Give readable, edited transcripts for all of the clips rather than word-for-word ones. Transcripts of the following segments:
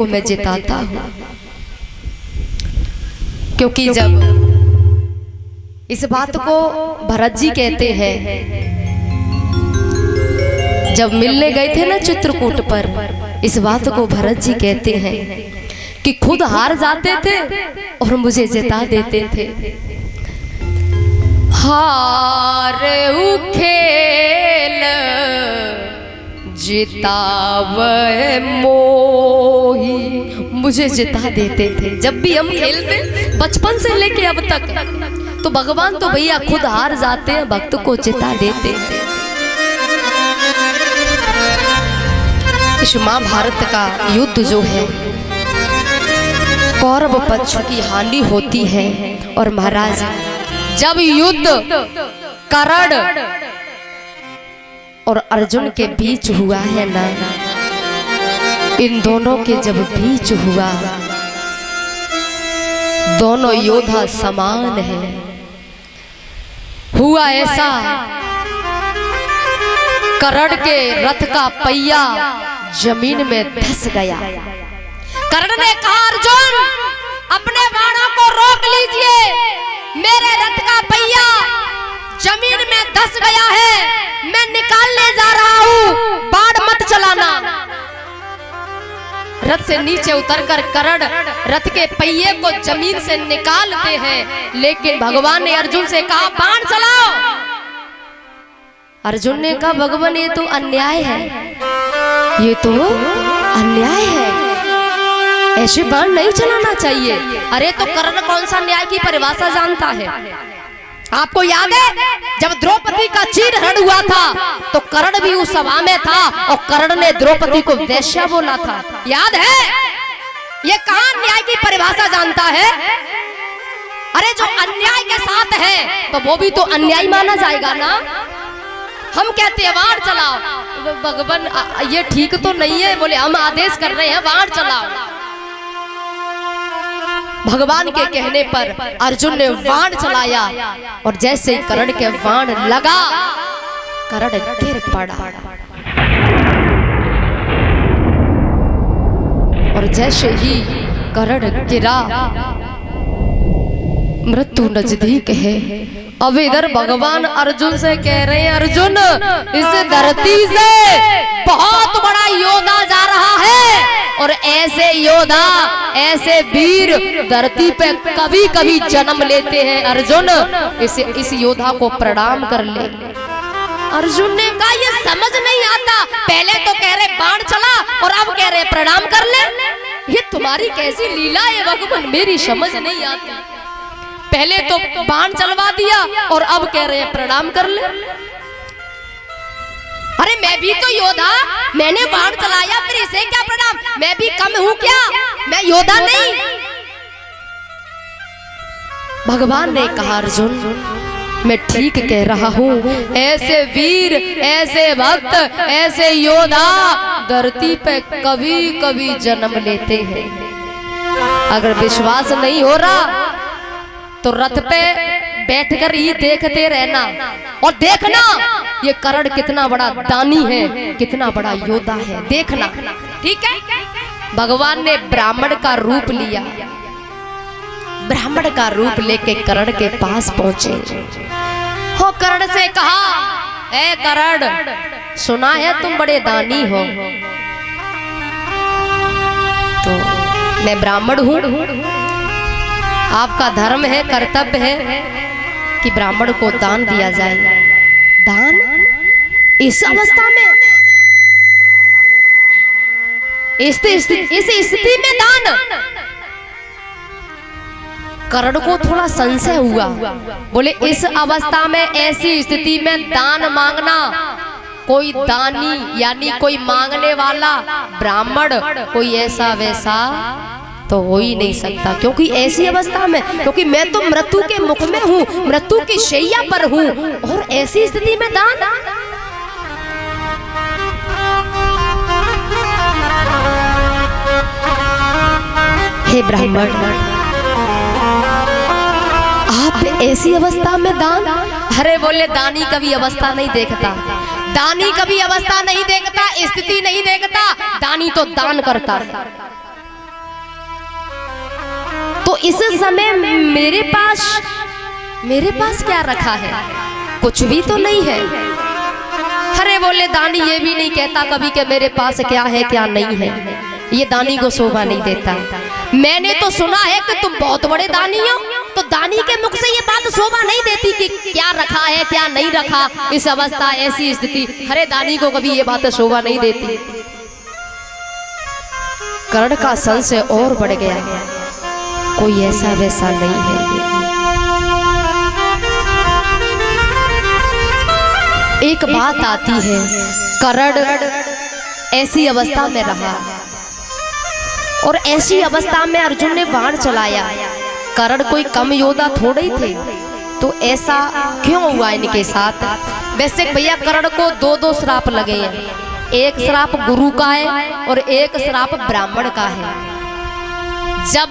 को मैं जिताता हूँ, क्योंकि जब इस बात को भरत जी कहते हैं, जब मिलने गए थे ना चित्रकूट पर, इस बात को भरत जी कहते हैं कि खुद हार जाते थे और मुझे जिता देते थे। हार खेल जितावे मोही, मुझे जिता देते थे। जब भी हम खेलते बचपन से लेके अब तक, तो भगवान तो भैया खुद हार जाते हैं, भक्त को जिता देते हैं। इस महाभारत का युद्ध जो है, कौरव पक्ष की हानि होती है। और महाराज जब युद्ध कर्ण और अर्जुन के बीच हुआ है ना, इन दोनों के जब बीच हुआ, दोनों योद्धा समान हैं। हुआ ऐसा, कर्ण के रथ का पहिया जमीन में धंस गया। कर्ण ने कहा, अर्जुन अपने बाणों को रोक लीजिए, मेरे रथ का पहिया जमीन में धंस गया है, मैं निकालने जा रहा हूँ, बाण मत चलाना। रथ से नीचे उतरकर कर्ण रथ के पहिए को जमीन से निकालते हैं, लेकिन भगवान ने अर्जुन से कहा, बाण चलाओ। अर्जुन ने कहा, भगवान ये तो अन्याय है, ये तो अन्याय है, ऐसे बाण नहीं चलाना चाहिए। अरे तो कर्ण कौन सा न्याय की परिभाषा जानता है? आपको याद है जब द्रौपदी का चीरहरण हुआ था, तो कर्ण भी उस सभा में था और कर्ण ने द्रौपदी को वेश्या बोला था, याद है? ये कहां न्याय की परिभाषा जानता है? अरे जो अन्याय के साथ है तो वो भी तो अन्याय माना जाएगा ना। हम कहते हैं बाण चलाओ, भगवान ये ठीक तो नहीं है, बोले हम आदेश कर रहे हैं बाण चलाओ। भगवान के कहने पर अर्जुन ने बाण चलाया और जैसे ही कर्ण के बाण लगा, कर्ण गिर पड़ा। और जैसे ही कर्ण गिरा, मृत्यु नजदीक है। अब इधर भगवान अर्जुन से कह रहे हैं, अर्जुन इस धरती से बहुत बड़ा योद्धा जा रहा है, और ऐसे योद्धा, ऐसे वीर धरती पे कभी कभी जन्म लेते हैं। अर्जुन इस योद्धा को प्रणाम कर ले। अर्जुन ने कहा, ये समझ नहीं आता, पहले तो कह रहे बाण चला और अब कह रहे प्रणाम कर ले, ये तुम्हारी कैसी लीला है भगवान, मेरी समझ नहीं आती। पहले तो बाण चलवा दिया और अब कह रहे हैं प्रणाम कर ले। अरे मैं भी तो योद्धा, मैंने बाण चलाया, फिर इसे क्या प्रणाम? मैं भी कम हूं क्या? मैं योद्धा नहीं? भगवान ने कहा, अर्जुन मैं ठीक कह रहा हूँ, ऐसे वीर, ऐसे भक्त, ऐसे योद्धा धरती पे कभी कभी जन्म लेते हैं। अगर विश्वास नहीं हो रहा तो रथ पे बैठकर ही देखते रहना और देखना ये कर्ण कितना बड़ा दानी है, कितना बड़ा योद्धा है, देखना, ठीक है? भगवान ने ब्राह्मण का रूप लिया, ब्राह्मण का रूप लेके कर्ण के पास पहुंचे। हो कर्ण से कहा, ए कर्ण, सुना है तुम बड़े दानी हो, तो मैं ब्राह्मण हूं, आपका धर्म है, कर्तव्य है कि ब्राह्मण को दान दिया जाए। दान इस अवस्था में, इस स्थिति में दान? कर्ण को थोड़ा संशय हुआ, बोले इस अवस्था में, ऐसी स्थिति में दान मांगना, कोई दानी यानी कोई मांगने वाला ब्राह्मण कोई ऐसा वैसा तो हो ही नहीं सकता, क्योंकि ऐसी अवस्था में, क्योंकि मैं तो मृत्यु के मुख में हूँ, मृत्यु की शैया पर हूँ, और ऐसी स्थिति में दान? हे ब्राह्मण, आप ऐसी अवस्था में दान? अरे बोले दानी कभी अवस्था नहीं देखता, दानी कभी अवस्था नहीं देखता, स्थिति नहीं देखता, दानी तो दान करता है। तो इस समय मेरे पास क्या रखा है? कुछ भी तो नहीं है। अरे बोले दानी ये भी नहीं कहता कभी कि मेरे पास क्या है क्या नहीं है, ये दानी को शोभा नहीं देता। मैंने तो सुना है कि तुम बहुत बड़े दानी हो, तो दानी के मुख से ये बात शोभा नहीं देती कि क्या रखा है क्या नहीं रखा, इस अवस्था ऐसी स्थिति। अरे दानी को कभी ये बात शोभा नहीं देती। कर्ण का संशय और बढ़ गया, कोई ऐसा वैसा नहीं है। एक बात आती है, कर्ण ऐसी अवस्था में रहा और ऐसी अवस्था में अर्जुन ने बाण चलाया। कर्ण कोई कम योद्धा थोड़े ही थे, तो ऐसा क्यों हुआ इनके साथ? वैसे भैया कर्ण को दो श्राप लगे हैं, एक श्राप गुरु का है और एक श्राप ब्राह्मण का है। जब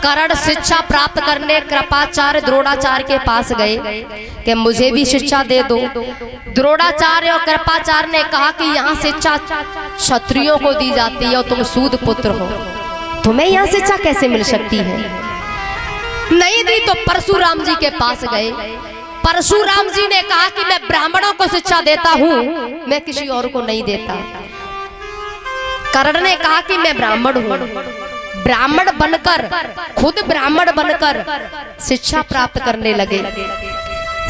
कर्ण शिक्षा प्राप्त करने कृपाचार्य द्रोणाचार्य के पास गए कि मुझे भी शिक्षा दे दो, द्रोणाचार्य और कृपाचार्य ने कहा कि यहाँ शिक्षा क्षत्रियों को दी जाती है और तुम सूद पुत्र हो, तुम्हें यहाँ शिक्षा कैसे मिल सकती है? नहीं दी तो परशुराम जी के पास गए। परशुराम जी ने कहा कि मैं ब्राह्मणों को शिक्षा देता हूँ, मैं किसी और को नहीं देता। कर्ण ने कहा कि मैं ब्राह्मण हूँ, ब्राह्मण बनकर खुद ब्राह्मण बनकर शिक्षा प्राप्त करने लगे।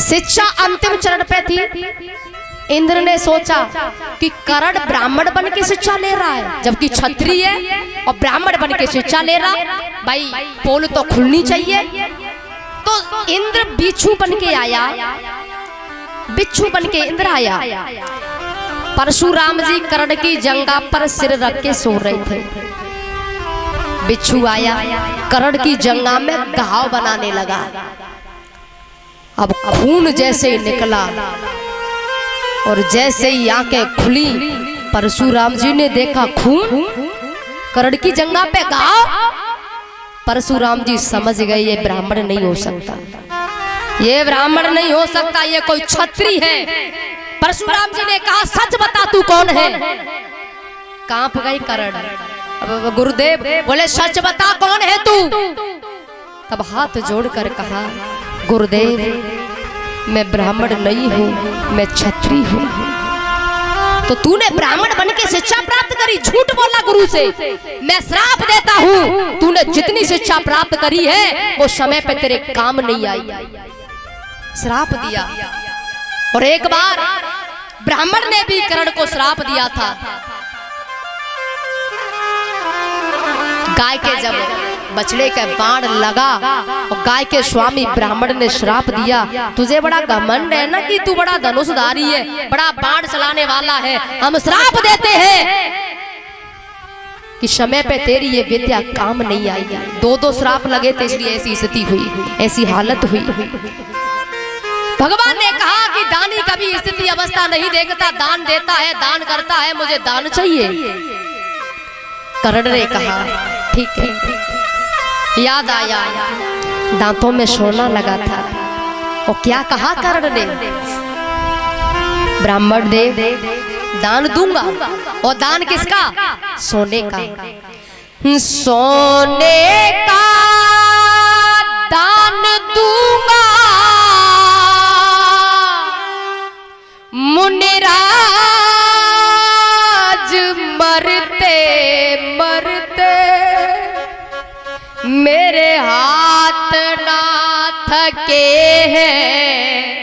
शिक्षा अंतिम चरण पे थी। इंद्र ने सोचा कि कर्ण ब्राह्मण बन के शिक्षा ले रहा है, जबकि क्षत्रिय है और ब्राह्मण बन के शिक्षा ले रहा, भाई पोल तो खुलनी चाहिए। तो इंद्र बिच्छू बन के आया, बिच्छू बन के इंद्र आया। परशुराम जी कर्ण की जंगा पर सिर रख के सो रहे थे। बिच्छू आया, कर्ण की जंगा में घाव बनाने लगा। अब खून जैसे ही निकला और जैसे ही आंखें खुली, परशुराम जी ने देखा खून, कर्ण की जंगा पे घाव। परशुराम जी समझ गए ये ब्राह्मण नहीं हो सकता, ये ब्राह्मण नहीं हो सकता, ये कोई क्षत्रिय है। परशुराम जी ने कहा सच बता तू कौन है? कांप गई कर्ण। अब गुरुदेव बोले सच बता कौन है तू? तब हाथ जोड़कर कहा गुरुदेव मैं ब्राह्मण नहीं हूँ, मैं क्षत्रिय हूँ। तो तूने ब्राह्मण बन के शिक्षा प्राप्त करी, झूठ बोला गुरु से। मैं श्राप देता हूँ, तूने जितनी शिक्षा प्राप्त करी है वो समय पे तेरे काम नहीं आई। श्राप दिया। और एक बार ब्राह्मण ने भी कर्ण को श्राप दिया था। गाय के जब बछड़े का बाण लगा और गाय के स्वामी ब्राह्मण ने श्राप दिया, तुझे बड़ा घमंड है ना कि तू बड़ा धनुषधारी है, बड़ा बाण चलाने वाला है, हम श्राप देते हैं कि समय पे तेरी ये विद्या काम नहीं आई। दो श्राप लगे थे, इसलिए ऐसी स्थिति हुई, ऐसी हालत हुई। भगवान ने कहा कि दानी कभी स्थिति अवस्था नहीं देखता, दान देता है, दान करता है, मुझे दान चाहिए। कर्ण ने कहा ठीक है। याद आया दांतों में सोना लगा था, और क्या कहा कर्ण ने? ब्राह्मण दे दान दूंगा। और दान किसका? सोने का। सोने का दान दूंगा, मुनिराज मरते मरते मेरे हाथ ना थके हैं,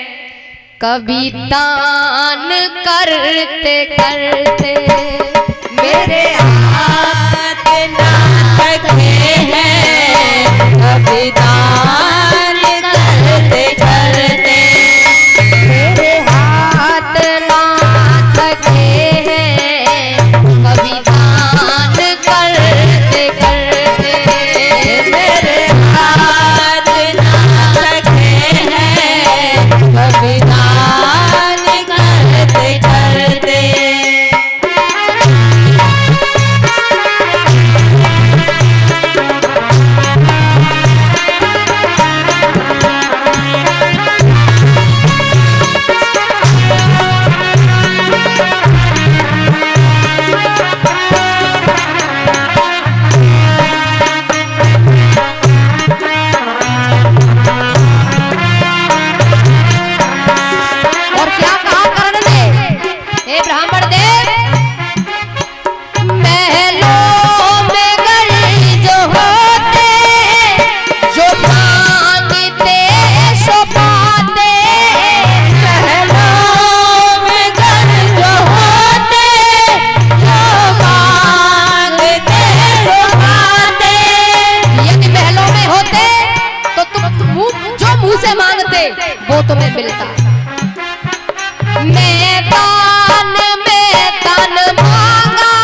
कभी दान करते करते मेरे हाथ ना थके हैं, कभी दान करते करते मेरे हाथ ना थके हैं, कभी दान करते करते मेरे हाथ ना थके हैं, कभी दान करते करते। वो तुम्हें मिलता है। मैदान में तन मांगा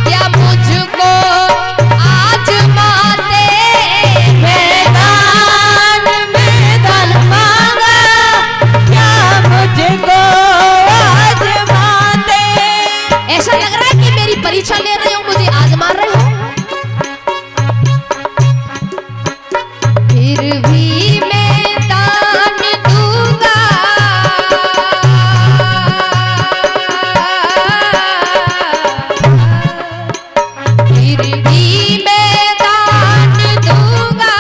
क्या मुझको आजमाते, मैदान में तन मांगा क्या मुझको आजमाते। ऐसा लग रहा है कि मेरी परीक्षा ले रहे हो, मुझे आजमा रहे हो। फिर भी मैं दान दूंगा, फिर भी मैं दान दूंगा,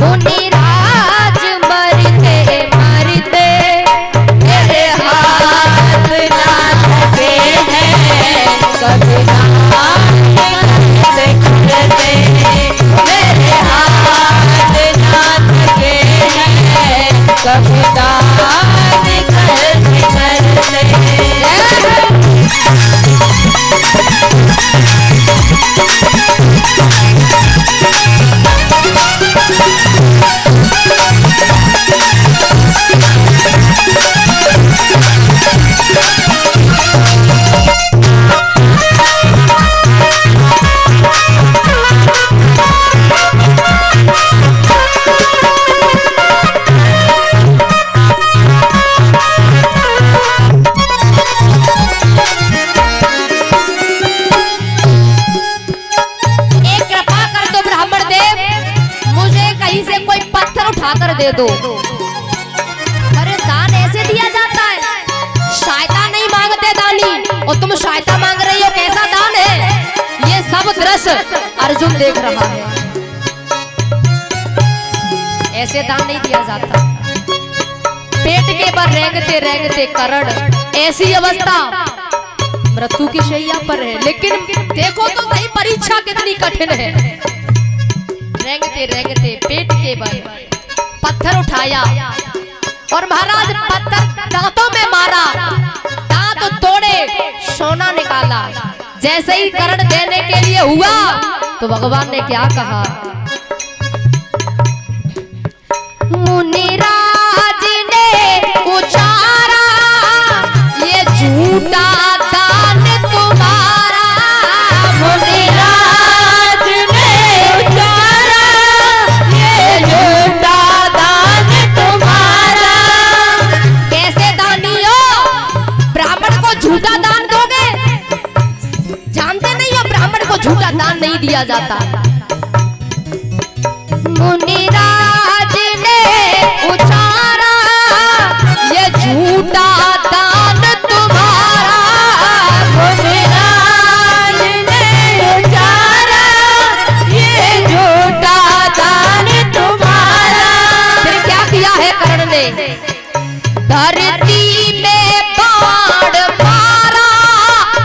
उन्हें राज मरते मरते मेरे हाथ ना लगे हैं कभी दान करते करते, मेरे हाथ ना लगे हैं कभी दान करते करते। कर दे दो। अरे दान ऐसे दिया जाता है, सहायता नहीं मांगते दानी, और तुम सहायता मांग रही हो, कैसा दान है ये? सब दृश्य अर्जुन देख रहा है। ऐसे दान नहीं दिया जाता। पेट के पर रेंगते रेंगते करण, ऐसी अवस्था मृत्यु की शैया पर है। लेकिन देखो तो सही परीक्षा कितनी कठिन है। रेंगते रेंगते पेट के बल पत्थर उठाया और महाराज पत्थर दांतों में मारा, दांत तोड़े, सोना निकाला। जैसे ही करण देने के लिए हुआ तो भगवान ने क्या कहा? मुनिराज ने उचारा ये झूठा दान तुम्हारा, मुनिराज ने उचारा ये झूठा दान तुम्हारा। कैसे दानी हो, ब्राह्मण को झूठा दान दोगे? जानते नहीं हो ब्राह्मण को झूठा दान नहीं दिया जाता। मुनिराज ने उचारा ये झूठा दान तुम्हारा, मुनिराज ने उचारा ये झूठा दान तुम्हारा। फिर क्या किया है कर्ण ने? धरती में बाण मारा,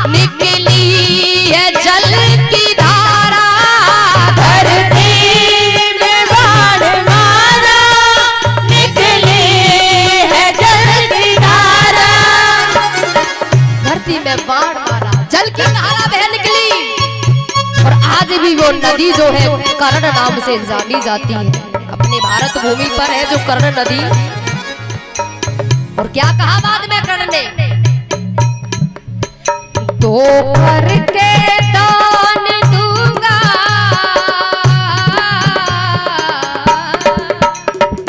निकली है जल की धारा। धरती में बाण मारा, निकली है जल की धारा। धरती में बाण मारा, जल की धारा बह निकली। और आज भी वो नदी जो है कर्ण नाम से जानी जाती है। अपने भारत भूमि पर है जो कर्ण नदी। और क्या कहा बाद में कर्ण ने? दो करके दान दूंगा,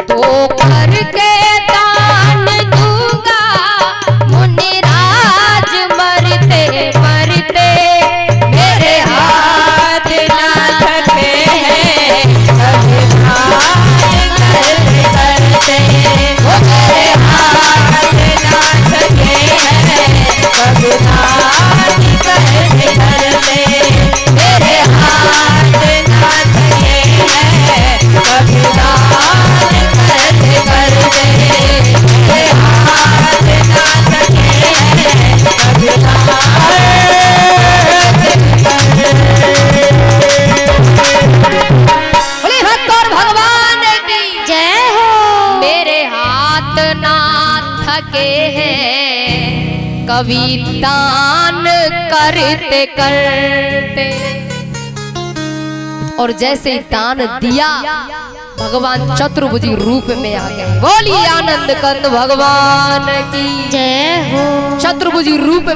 दो करके दान दूंगा, मुनिराज मरते मरते मेरे हाथ ना थके हैं कभी दान करते करते, वो मेरे हाथ ना थके हैं कभी दान करते करते, मेरे हाथ ना थके हैं कभी दान करते करते, मेरे हाथ ना थके हैं कभी बोले भक्त और भगवान की जय हो। मेरे हाथ ना थके हैं कभी दान करते करते। और जैसे ही दान दिया भगवान चतुर्भुजी रूप में आ गए। बोलिए आनंद कंद भगवान की जय हो। चतुर्भुजी रूप